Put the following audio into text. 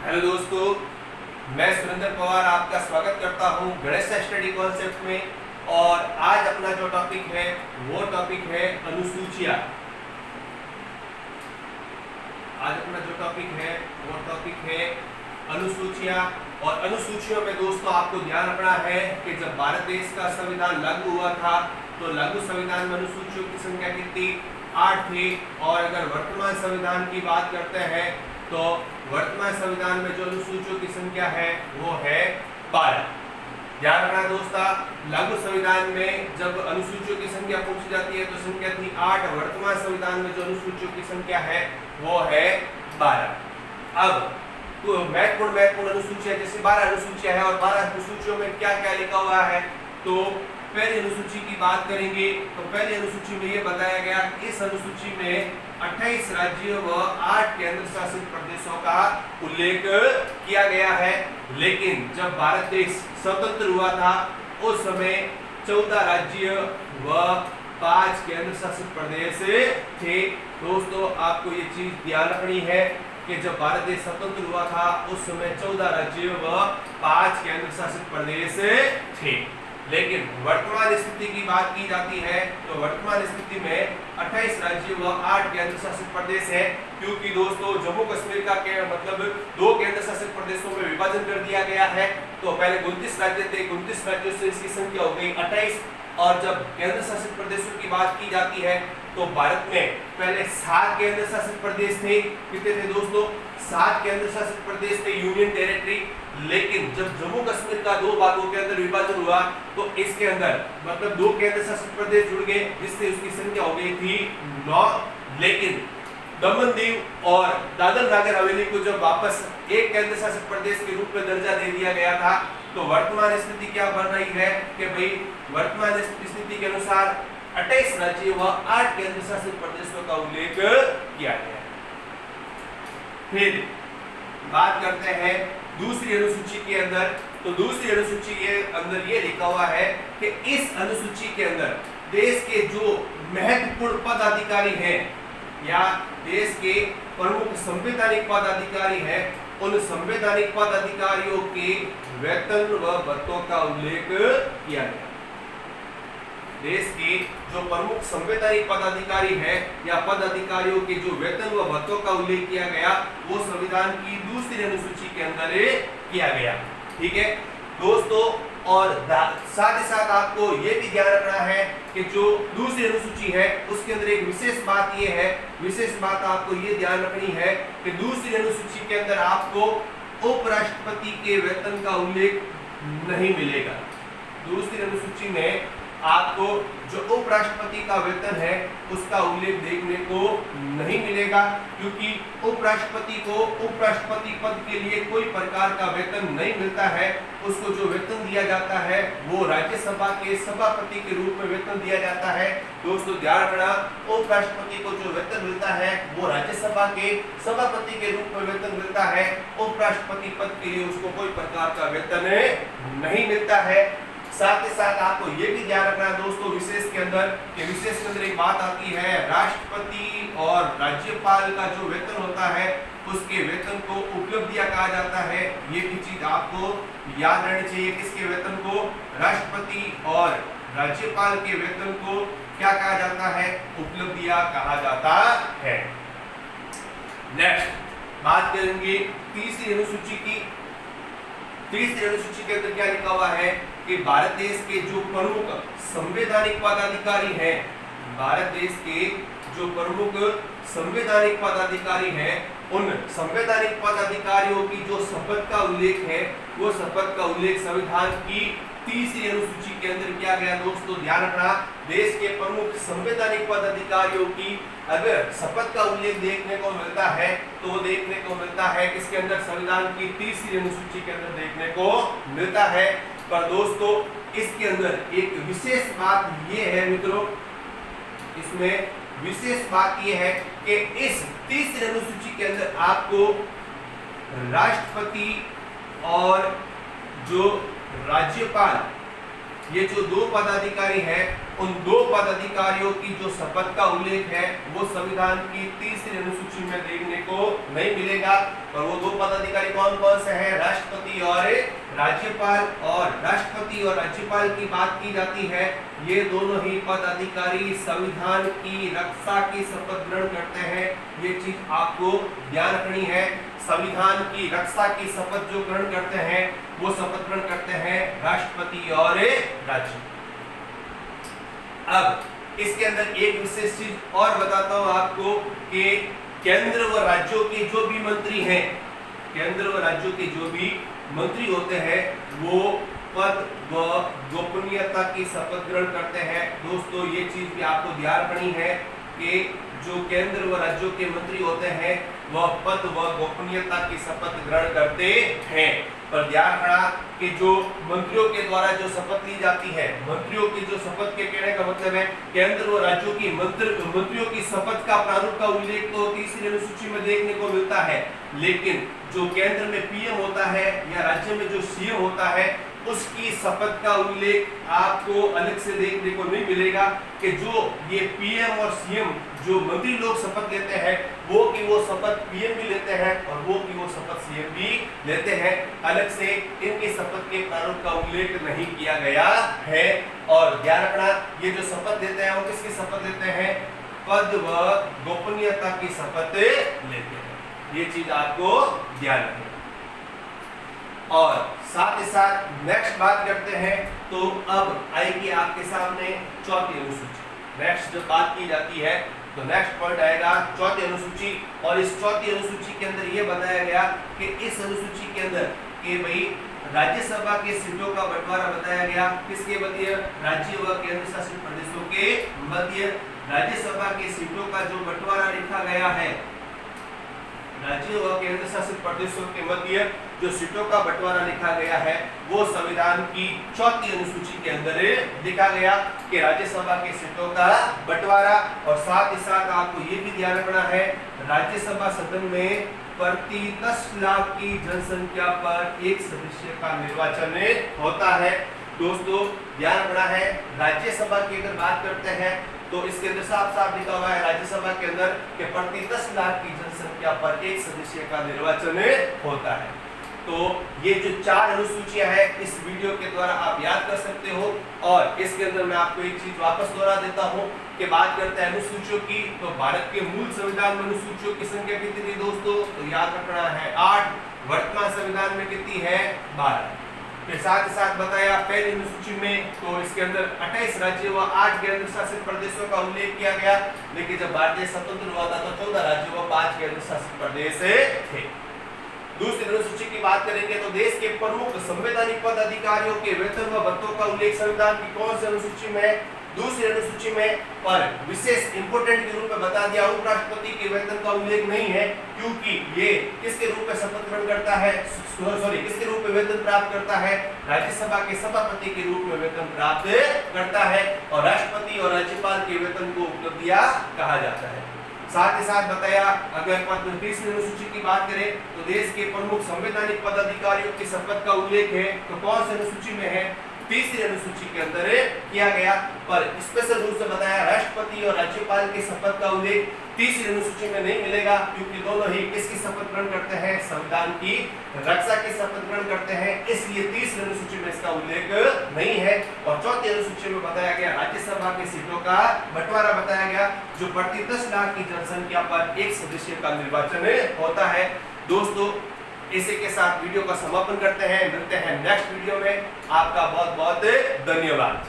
Hello दोस्तों, मैं सुरेंद्र पवार आपका स्वागत करता हूं गणेश स्टडी कॉन्सेप्ट में। और आज अपना जो टॉपिक है वो टॉपिक है अनुसूचियां। आज अपना जो टॉपिक है वो टॉपिक है अनुसूचियां। और अनुसूचियों में दोस्तों आपको ध्यान रखना है कि जब भारत देश का संविधान लागू हुआ था तो लागू संविधान में अनुसूचियों की संख्या कितनी 8 थी। और अगर वर्तमान संविधान की बात करते हैं तो वर्तमान संविधान में जो अनुसूचियों की संख्या है वो है 12। ध्यान रखना दोस्तों, लागू संविधान में जब अनुसूचियों की संख्या पूछी जाती है तो संख्या थी 8। वर्तमान संविधान में जो अनुसूचियों की संख्या है वो है 12। अब तो महत्वपूर्ण अनुसूचियां जैसे 12 अनुसूचियां है और 12 अनुसूचियों में क्या क्या लिखा हुआ है। तो पहली अनुसूची की बात करेंगे तो पहली अनुसूची में ये बताया गया कि इस अनुसूची में 28 राज्यों व 8 केंद्र शासित प्रदेशों का उल्लेख किया गया है। लेकिन जब भारत देश स्वतंत्र हुआ था उस समय 14 राज्य व 5 केंद्र शासित प्रदेश थे। दोस्तों आपको ये चीज ध्यान रखनी है कि जब भारत देश स्वतंत्र हुआ था उस समय 14 राज्य व 5 केंद्र शासित प्रदेश थे। लेकिन वर्तमान स्थिति की बात की जाती है तो वर्तमान स्थिति में 28 राज्य व 8 केंद्र शासित प्रदेश है। क्योंकि दोस्तों जम्मू कश्मीर का मतलब 2 केंद्र शासित प्रदेशों में विभाजन कर दिया गया है। तो पहले 29 राज्य थे, 29 राज्यों से इसकी संख्या हो गई 28। और जब केंद्र शासित प्रदेशों की बात की जाती है तो भारत में पहले 7 केंद्र शासित प्रदेश थे। कितने थे दोस्तों? 7 केंद्र शासित प्रदेश थे, यूनियन टेरिटरी। लेकिन जब जम्मू कश्मीर का 2 भागों के अंदर विभाजन हुआ तो इसके अंदर मतलब 2 केंद्र शासित प्रदेश जुड़ गए जिससे उसकी संख्या हो गई थी 9। लेकिन दमन दीव और दादर नगर हवेली को जब वापस एक केंद्र शासित प्रदेश के रूप में दर्जा दे दिया गया था तो वर्तमान स्थिति क्या बन रही है कि भाई वर्तमान स्थिति के अनुसार 28 राज्य व 8 केंद्र शासित प्रदेशों का उल्लेख किया गया है। फिर बात करते हैं दूसरी अनुसूची के अंदर। तो दूसरी अनुसूची के अंदर ये लिखा हुआ है कि इस अनुसूची के अंदर देश के जो महत्वपूर्ण पदाधिकारी हैं या देश के प्रमुख संवैधानिक पदाधिकारी हैं उन संवैधानिक पदाधिकारियों के वेतन व भत्तों का उल्लेख किया गया। देश के जो प्रमुख संवैधानिक पदाधिकारी हैं या पदाधिकारियों के जो वेतन व भत्तों का उल्लेख किया गया वो संविधान की दूसरी अनुसूची के अंदर किया गया। ठीक है दोस्तों, और साथ ही साथ आपको ये भी ध्यान रखना है कि जो दूसरी अनुसूची है उसके अंदर एक विशेष बात ये है, विशेष बात आपको ये ध्यान रखनी है कि दूसरी अनुसूची के अंदर आपको उपराष्ट्रपति के वेतन का उल्लेख नहीं मिलेगा। दूसरी अनुसूची में आपको जो उपराष्ट्रपति का वेतन है उसका उल्लेख देखने को नहीं मिलेगा। क्योंकि उपराष्ट्रपति को उपराष्ट्रपति पद के लिए कोई प्रकार का वेतन नहीं मिलता है। उसको जो वेतन दिया जाता है वो राज्यसभा के सभापति के रूप में वेतन दिया जाता है। दोस्तों ध्यान रखना, उपराष्ट्रपति को जो वेतन मिलता है वो राज्यसभा के सभापति के रूप में वेतन मिलता है। उपराष्ट्रपति पद के लिए उसको कोई प्रकार का वेतन नहीं मिलता है। साथ ही साथ आपको ये भी ध्यान रखना है दोस्तों विशेष के अंदर एक बात आती है, राष्ट्रपति और राज्यपाल का जो वेतन होता है उसके वेतन को उपलब्धियां कहा जाता है। ये भी चीज आपको याद रहनी चाहिए। किसके वेतन को? राष्ट्रपति और राज्यपाल के वेतन को क्या कहा जाता है? उपलब्धियां कहा जाता है। नेक्स्ट बात करेंगे तीसरी अनुसूची की। तीसरी अनुसूची के अंदर क्या लिखा हुआ है कि भारत देश के जो प्रमुख संवैधानिक पदाधिकारी हैं, भारत देश के जो प्रमुख संवैधानिक पदाधिकारी हैं उन संवैधानिक पदाधिकारियों की जो शपथ का उल्लेख है वो शपथ का उल्लेख संविधान की तीसरी अनुसूची के अंदर किया गया। दोस्तों ध्यान रखना, देश के प्रमुख संवैधानिक पदाधिकारियों की अगर शपथ का उल्लेख देखने को मिलता है तो वो देखने को मिलता है किसके अंदर? संविधान की तीसरी अनुसूची के अंदर देखने को मिलता है। पर दोस्तों इसके अंदर एक विशेष बात ये है मित्रों, इसमें विशेष बात ये है कि इस तीसरी अनुसूची के अंदर आपको राष्ट्रपति और जो राज्यपाल ये जो 2 पदाधिकारी हैं उन दो पदाधिकारियों की जो शपथ का उल्लेख है वो संविधान की तीसरी अनुसूची में देखने को नहीं मिलेगा। और वो दो पदाधिकारी कौन कौन से हैं? राष्ट्रपति और राज्यपाल। और राष्ट्रपति और राज्यपाल की बात की जाती है, ये दोनों ही पदाधिकारी संविधान की रक्षा की शपथ ग्रहण करते हैं। ये चीज आपको ध्यान रखनी है। संविधान की रक्षा की शपथ जो ग्रहण करते हैं वो शपथ ग्रहण करते हैं राष्ट्रपति और राज्यपाल। अब इसके अंदर एक विशेष चीज और बताता हूं आपको कि केंद्र व राज्यों के जो भी मंत्री हैं, केंद्र व राज्यों के जो भी मंत्री होते हैं वो पद व गोपनीयता की शपथ ग्रहण करते हैं। दोस्तों ये चीज भी आपको ध्यान रखनी है कि जो केंद्र व राज्यों के मंत्री होते हैं वह पद व गोपनीयता की शपथ ग्रहण करते हैं। पर ध्यान रखना कि जो मंत्रियों के द्वारा जो शपथ ली जाती है, मंत्रियों की जो शपथ के कहने का मतलब है केंद्र व राज्यों की मंत्रियों की शपथ का प्रारूप का उल्लेख तो तीसरी अनुसूची में देखने को मिलता है, लेकिन जो केंद्र में पीएम होता है या राज्य में जो सीएम होता है उसकी शपथ का उल्लेख आपको अलग से देखने को नहीं मिलेगा कि जो ये पीएम और सीएम जो मंत्री लोग शपथ लेते हैं वो की वो शपथ पीएम भी लेते हैं और वो की वो शपथ सीएम भी लेते हैं। अलग से इनके शपथ के प्रारूप का उल्लेख नहीं किया गया है। और ध्यान रखना ये जो शपथ लेते हैं वो किसकी शपथ लेते हैं? पद व गोपनीयता की शपथ लेते हैं। ये चीज आपको ध्यान रखना। और साथ ही साथ नेक्स्ट बात करते हैं तो अब आएगी आपके सामने चौथी अनुसूची। नेक्स्ट जब बात की जाती है तो नेक्स्ट पॉइंट आएगा चौथी अनुसूची। और इस चौथी अनुसूची के अंदर यह बताया गया कि इस अनुसूची के अंदर कि भाई राज्यसभा के सीटों का बंटवारा बताया गया किसके मध्य? राज्य व केंद्र शासित प्रदेशों के मध्य। राज्यसभा के सीटों का जो बंटवारा लिखा गया है, राज्य व केंद्र शासित प्रदेशों के मध्य जो सीटों का बंटवारा लिखा गया है वो संविधान की चौथी अनुसूची के अंदर लिखा गया कि राज्यसभा के सीटों का बंटवारा। और साथ ही साथ आपको ये भी ध्यान रखना है राज्यसभा सदन में प्रति 10 लाख की जनसंख्या पर एक सदस्य का निर्वाचन होता है। दोस्तों ध्यान रखना है, राज्यसभा की अगर बात करते हैं तो इसके अंदर साफ साफ लिखा हुआ है राज्यसभा के अंदर कि प्रति 10 लाख की जनसंख्या पर एक सदस्य का निर्वाचन होता है। तो ये जो 4 अनुसूचियां हैं इस वीडियो के द्वारा आप याद कर सकते हो। और इसके अंदर मैं आपको एक चीज वापस दोहरा देता हूं कि बात करते हैं अनुसूचियों की तो भारत के मूल संविधान में अनुसूचियों की संख्या कितनी थी दोस्तों? तो याद रखना है 8। वर्तमान संविधान में कितनी है? 12। फिर साथ ही साथ बताया पहली अनुसूची में तो इसके अंदर 28 राज्य व 8 केंद्र शासित प्रदेशों का उल्लेख किया गया, लेकिन जब भारत स्वतंत्र हुआ था तो 14 राज्य व 5 केंद्र शासित प्रदेश थे। दूसरी अनुसूची की बात करेंगे तो देश के प्रमुख संवैधानिक पद अधिकारियों के वेतन व भत्तों का उल्लेख संविधान की कौन सी अनुसूची में है? दूसरी अनुसूची में। पर विशेष इंपोर्टेंट के रूप में बता दिया उपराष्ट्रपति के वेतन का उल्लेख नहीं है क्योंकि ये किसके रूप में शपथ ग्रहण करता है, किसके रूप में वेतन प्राप्त करता है? राज्यसभा के सभापति के रूप में वेतन प्राप्त करता है। और राष्ट्रपति और राज्यपाल के वेतन को उपलब्धियां कहा जाता है। साथ ही साथ बताया अगर तीसरी अनुसूची की बात करें तो देश के प्रमुख संवैधानिक पदाधिकारियों की शपथ का उल्लेख है तो कौन सी अनुसूची में है? तीसरी अनुसूची के अंदर किया गया। पर स्पेशल रूप से बताया राष्ट्रपति और राज्यपाल के शपथ का उल्लेख तीसरी अनुसूची में नहीं मिलेगा क्योंकि दोनों ही किसकी शपथ ग्रहण करते हैं? संविधान की रक्षा की शपथ ग्रहण करते हैं, इसलिए तीसरी अनुसूची में इसका उल्लेख नहीं है। और चौथी अनुसूची में बताया गया राज्यसभा की सीटों का बंटवारा बताया गया जो प्रति 10 लाख की जनसंख्या पर एक सदस्य का निर्वाचन होता है। दोस्तों इसी के साथ वीडियो का समापन करते हैं, मिलते हैं नेक्स्ट वीडियो में। आपका बहुत बहुत धन्यवाद।